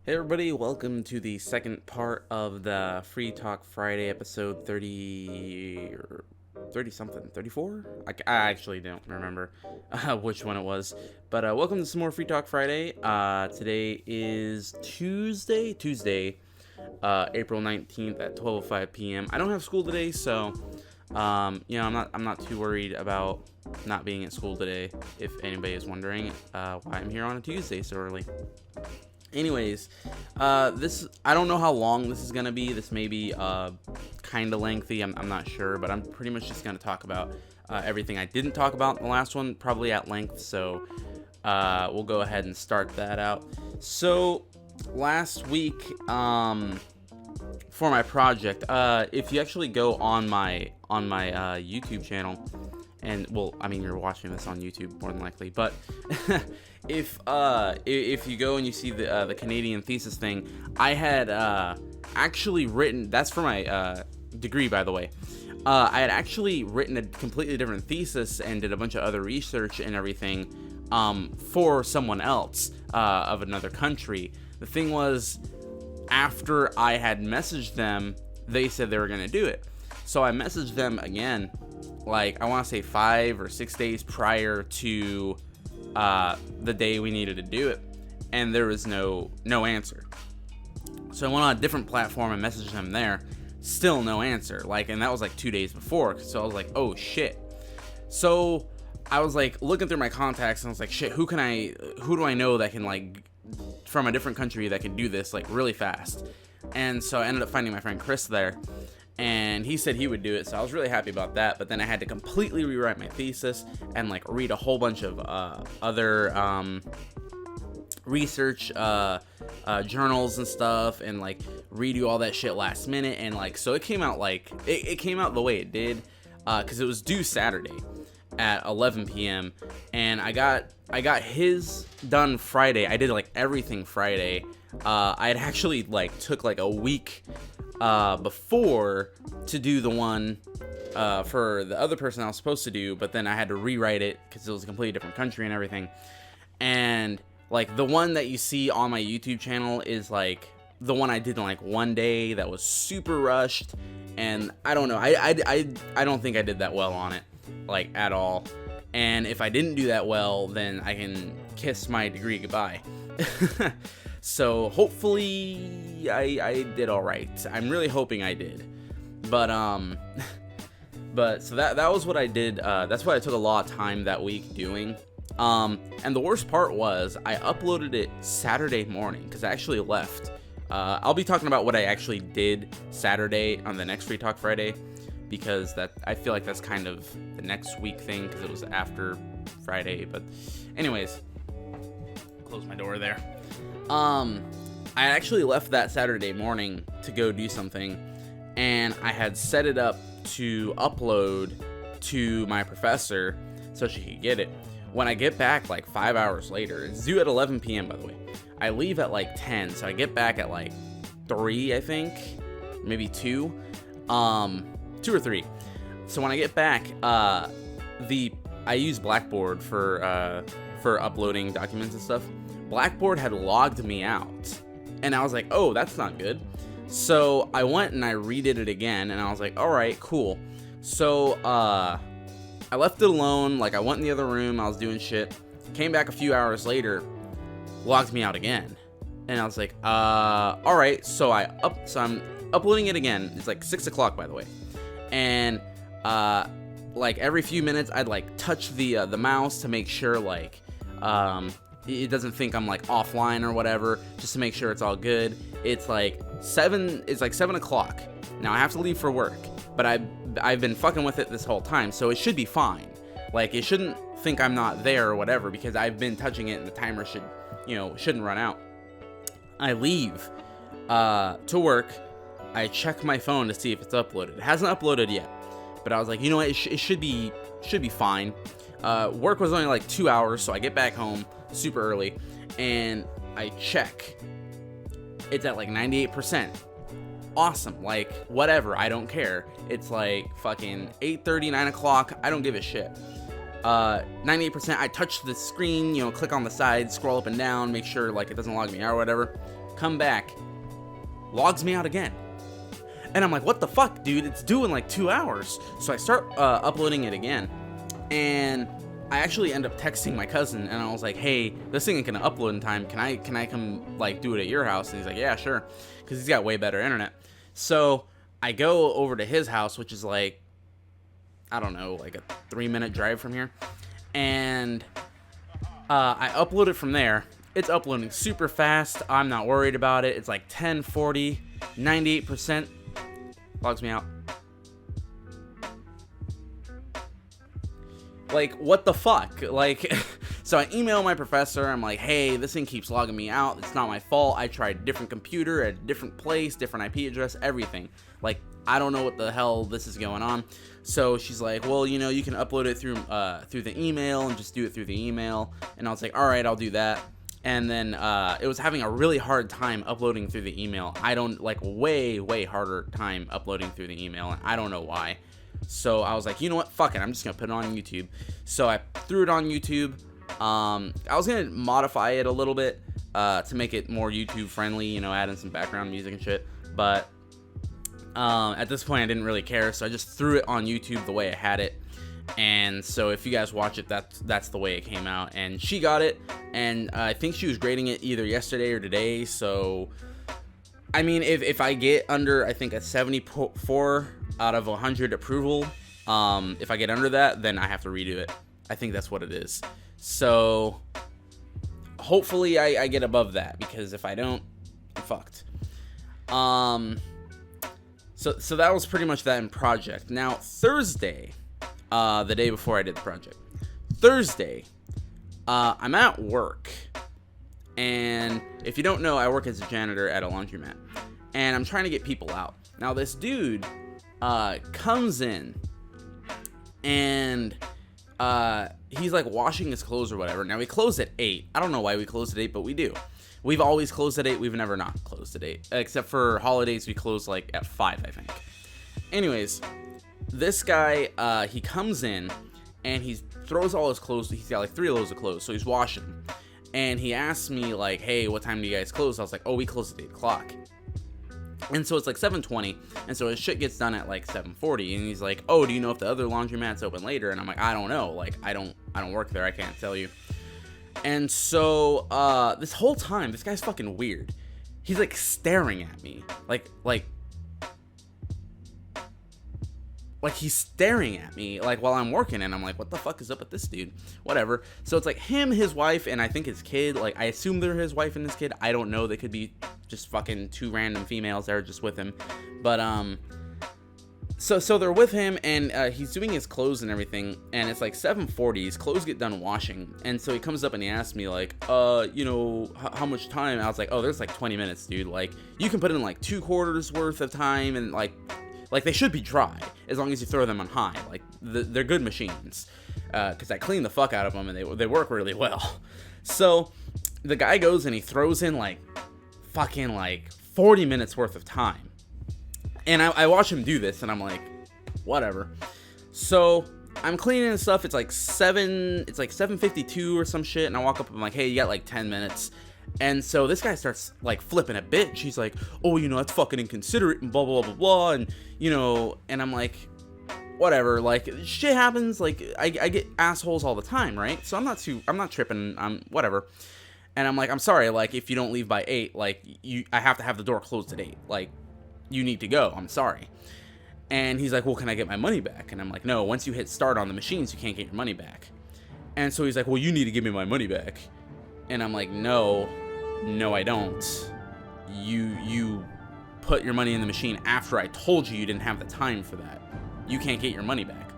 Hey everybody, welcome to the second part of the Free Talk Friday episode 30 or 30 something, 34? I actually don't remember which one it was. But welcome to some more Free Talk Friday. Today is Tuesday, April 19th at 12:05 p.m. I don't have school today, so I'm not too worried about not being at school today. If anybody is wondering why I'm here on a Tuesday so early. Anyways, this I don't know how long this is gonna be. This may be kind of lengthy. I'm not sure, but I'm pretty much just gonna talk about everything I didn't talk about in the last one, probably at length. So we'll go ahead and start that out. So last week, for my project, if you actually go on my YouTube channel, and well, I mean, you're watching this on YouTube more than likely, but if you go and you see the Canadian thesis thing, I had actually written, that's for my degree, by the way. I had actually written a completely different thesis and did a bunch of other research and everything for someone else of another country. The thing was, after I had messaged them, they said they were gonna do it. So I messaged them again, like I want to say 5 or 6 days prior to the day we needed to do it, and there was no answer. So I went on a different platform and messaged them there, still no answer. And that was like 2 days before. So I was like, oh shit. So I was like looking through my contacts and I was like, shit, who do I know that can from a different country that can do this really fast? And so I ended up finding my friend Chris there, and he said he would do it, so I was really happy about that. But then I had to completely rewrite my thesis and read a whole bunch of other research journals and stuff, and redo all that shit last minute. And so it came out it came out the way it did, because it was due Saturday at 11 p.m. and I got his done Friday. I did everything Friday. I had actually took a week before to do the one for the other person I was supposed to do, but then I had to rewrite it because it was a completely different country and everything. And the one that you see on my YouTube channel is the one I did in one day that was super rushed, and I don't know, I don't think I did that well on it at all. And if I didn't do that well, then I can kiss my degree goodbye. So hopefully I did all right. I'm really hoping I did. But so that was what I did. That's what I took a lot of time that week doing. And the worst part was I uploaded it Saturday morning because I actually left. I'll be talking about what I actually did Saturday on the next Free Talk Friday, because I feel like that's kind of the next week thing because it was after Friday. But anyways, close my door there. I actually left that Saturday morning to go do something, and I had set it up to upload to my professor so she could get it. When I get back 5 hours later, it's due at 11 p.m. by the way. I leave at 10, so I get back at 3, I think, maybe 2, 2 or 3. So when I get back, I use Blackboard for uploading documents and stuff. Blackboard had logged me out, and I was like, oh, that's not good. So I went and I redid it again, and I was like, all right, cool. So I left it alone. I went in the other room, I was doing shit, came back a few hours later, logged me out again, and I was like, all right. So I'm uploading it again. It's 6 o'clock, by the way, and every few minutes I'd touch the mouse to make sure it doesn't think I'm offline or whatever, just to make sure it's all good. It's 7 o'clock. Now I have to leave for work, but I've been fucking with it this whole time, so it should be fine. It shouldn't think I'm not there or whatever, because I've been touching it and the timer shouldn't run out. I leave to work. I check my phone to see if it's uploaded. It hasn't uploaded yet, but I was like, you know what, it should be fine. Work was only 2 hours, so I get back home super early and I check. It's at 98%. Awesome. Whatever, I don't care. It's fucking 8:30, 9 o'clock. I don't give a shit. 98%. I touch the screen, click on the side, scroll up and down, make sure it doesn't log me out or whatever. come back, logs me out again. And I'm like, what the fuck, dude? It's due in like 2 hours. So I start uploading it again. And I actually end up texting my cousin, and I was like, hey, this thing ain't gonna upload in time. Can I come like do it at your house? And he's like, yeah, sure. Because he's got way better internet. So I go over to his house, which is like, I don't know, like a 3-minute drive from here. And I upload it from there. It's uploading super fast. I'm not worried about it. It's like 1040, 98%. Logs me out. Like, what the fuck? Like, so I email my professor. I'm like, hey, this thing keeps logging me out. It's not my fault. I tried a different computer at a different place, different IP address, everything. Like, I don't know what the hell this is going on. So she's like, well, you know, you can upload it through the email and just do it through the email. And I was like, all right, I'll do that. And then it was having a really hard time uploading through the email. I don't, like, way harder time uploading through the email, and I don't know why. So I was like, you know what, fuck it, I'm just gonna put it on YouTube. So I threw it on YouTube. I was gonna modify it a little bit to make it more YouTube friendly, you know, add in some background music and shit. But at this point I didn't really care, so I just threw it on YouTube the way I had it. And so if you guys watch it, that's the way it came out. And she got it, and I think she was grading it either yesterday or today. So I mean, if I get under, I think, a 74 out of 100 approval, if I get under that, then I have to redo it. I think that's what it is. So hopefully I get above that, because if I don't, I'm fucked. So that was pretty much that in project. Now Thursday, the day before I did the project, Thursday, I'm at work, and if you don't know, I work as a janitor at a laundromat, and I'm trying to get people out. Now this dude comes in, and he's like washing his clothes or whatever. Now we close at 8. I don't know why we close at 8, but we do. We've always closed at 8. We've never not closed at 8, except for holidays. We close like at 5, I think. Anyways, this guy, he comes in and he throws all his clothes. He's got like 3 loads of clothes, so he's washing them. And he asks me like, hey, what time do you guys close? I was like, oh, we close at 8 o'clock. And so it's like 7:20, and so his shit gets done at like 7:40, and he's like, oh, do you know if the other laundromat's open later? And I'm like, I don't know, like, I don't work there, I can't tell you. And so this whole time, this guy's fucking weird. He's like staring at me, like he's staring at me like while I'm working, and I'm like, what the fuck is up with this dude? Whatever. So it's like him, his wife, and I think his kid. Like, I assume they're his wife and his kid. I don't know. They could be just fucking 2 random females that are just with him. But so they're with him, and he's doing his clothes and everything, and it's like 7:40. His clothes get done washing, and so he comes up and he asks me like, you know, how much time? I was like, oh, there's like 20 minutes, dude. Like, you can put in like 2 quarters worth of time, and like they should be dry as long as you throw them on high. Like, they're good machines, because I clean the fuck out of them, and they work really well. So the guy goes and he throws in like fucking like 40 minutes worth of time, and I watch him do this, and I'm like, whatever. So I'm cleaning and stuff. It's like 7:52 or some shit, and I walk up and I'm like, hey, you got like 10 minutes. And so this guy starts like flipping a bitch. He's like, oh, you know, that's fucking inconsiderate and blah blah blah blah, and you know, and I'm like, whatever, like, shit happens. Like, I get assholes all the time, right? So I'm not tripping. I'm whatever. And I'm like, I'm sorry, like, if you don't leave by 8, like, I have to have the door closed at 8. Like, you need to go. I'm sorry. And he's like, well, can I get my money back? And I'm like, no, once you hit start on the machines, you can't get your money back. And so he's like, well, you need to give me my money back. And I'm like, no, I don't. You put your money in the machine after I told you didn't have the time for that. You can't get your money back.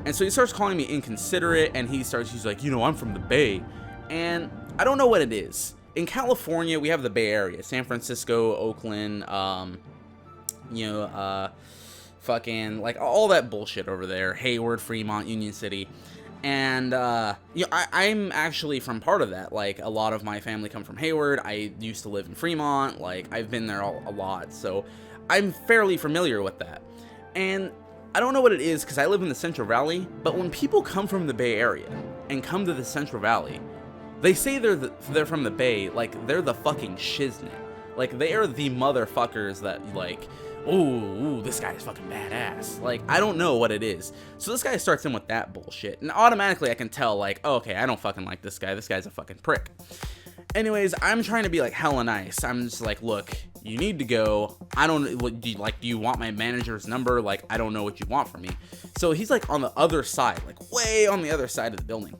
And so he starts calling me inconsiderate, and he's like, you know, I'm from the Bay. And I don't know what it is. In California, we have the Bay Area, San Francisco, Oakland, fucking, like, all that bullshit over there. Hayward, Fremont, Union City. And, you know, I'm actually from part of that. Like, a lot of my family come from Hayward. I used to live in Fremont. Like, I've been there a lot. So I'm fairly familiar with that. And I don't know what it is, because I live in the Central Valley. But when people come from the Bay Area and come to the Central Valley, they say they're from the Bay, like they're the fucking shiznit. Like, they are the motherfuckers that, like, ooh, this guy's fucking badass. Like, I don't know what it is. So this guy starts in with that bullshit, and automatically I can tell, like, oh, okay, I don't fucking like this guy. This guy's a fucking prick. Anyways, I'm trying to be like hella nice. I'm just like, look, you need to go. I don't do you want my manager's number? Like, I don't know what you want from me. So he's like on the other side, like way on the other side of the building.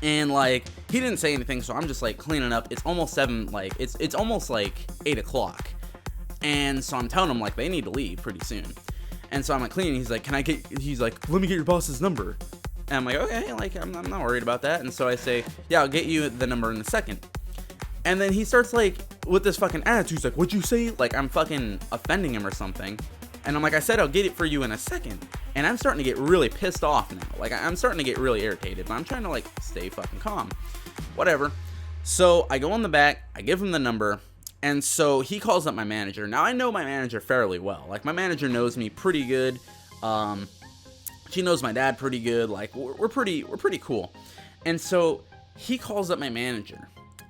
And like, he didn't say anything, so I'm just like cleaning up. It's almost 7, like it's almost like 8 o'clock. And so I'm telling him like they need to leave pretty soon. And so I'm like cleaning. He's like, he's like, let me get your boss's number. And I'm like, okay, like, I'm not worried about that. And so I say, yeah, I'll get you the number in a second. And then he starts, like, with this fucking attitude. He's like, what'd you say? Like, I'm fucking offending him or something. And I'm like, I said I'll get it for you in a second. And I'm starting to get really pissed off now. Like, I'm starting to get really irritated. But I'm trying to, like, stay fucking calm. Whatever. So I go in the back. I give him the number. And so he calls up my manager. Now, I know my manager fairly well. Like, my manager knows me pretty good. She knows my dad pretty good. Like, we're pretty cool. And so he calls up my manager,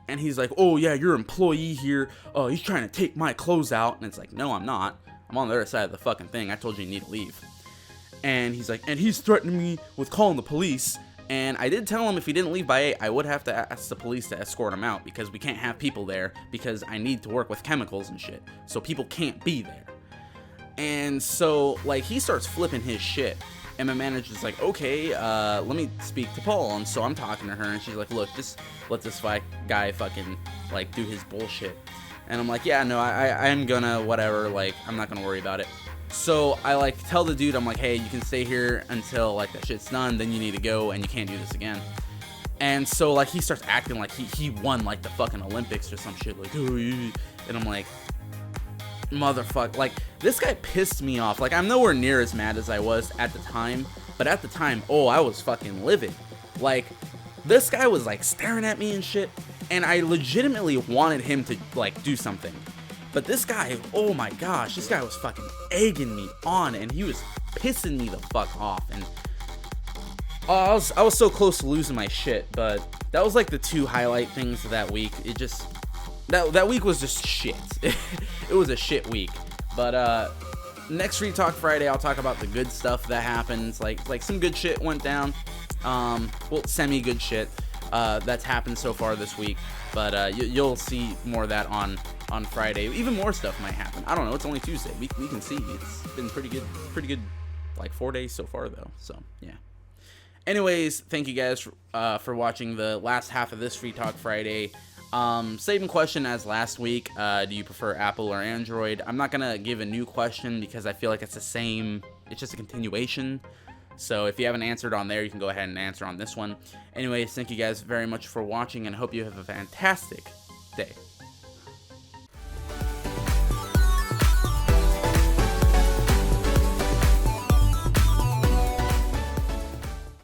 and he's like, oh yeah, your employee here, he's trying to take my clothes out. And it's like, no, I'm not. I'm on the other side of the fucking thing. I told you need to leave. And he's like, and he's threatening me with calling the police. And I did tell him if he didn't leave by 8, I would have to ask the police to escort him out, because we can't have people there, because I need to work with chemicals and shit. So people can't be there. And so, like, he starts flipping his shit. And my manager's like, okay, let me speak to Paul. And so I'm talking to her, and she's like, look, just let this guy fucking, like, do his bullshit. And I'm like, yeah, no, I'm gonna, whatever, like, I'm not gonna worry about it. So I, like, tell the dude, I'm like, hey, you can stay here until, like, that shit's done, then you need to go, and you can't do this again. And so, like, he starts acting like he won, like, the fucking Olympics or some shit, like, oh, yeah. And I'm like, motherfucker, like, this guy pissed me off. Like, I'm nowhere near as mad as I was at the time, but at the time, oh, I was fucking livid. Like, this guy was like staring at me and shit, and I legitimately wanted him to like do something, but this guy, oh my gosh, this guy was fucking egging me on, and he was pissing me the fuck off. And I was so close to losing my shit. But that was like the 2 highlight things of that week. It just, that week was just shit. It was a shit week. But next Free Talk Friday, I'll talk about the good stuff that happens. Like some good shit went down. Well, semi good shit that's happened so far this week. But you'll see more of that on Friday. Even more stuff might happen. I don't know. It's only Tuesday. We can see. It's been pretty good. Like 4 days so far though. So yeah. Anyways, thank you guys for watching the last half of this Free Talk Friday. Same question as last week. Do you prefer Apple or Android? I'm not gonna give a new question because I feel like it's the same. It's just a continuation. So if you haven't answered on there, you can go ahead and answer on this one. Anyways, thank you guys very much for watching, and hope you have a fantastic day.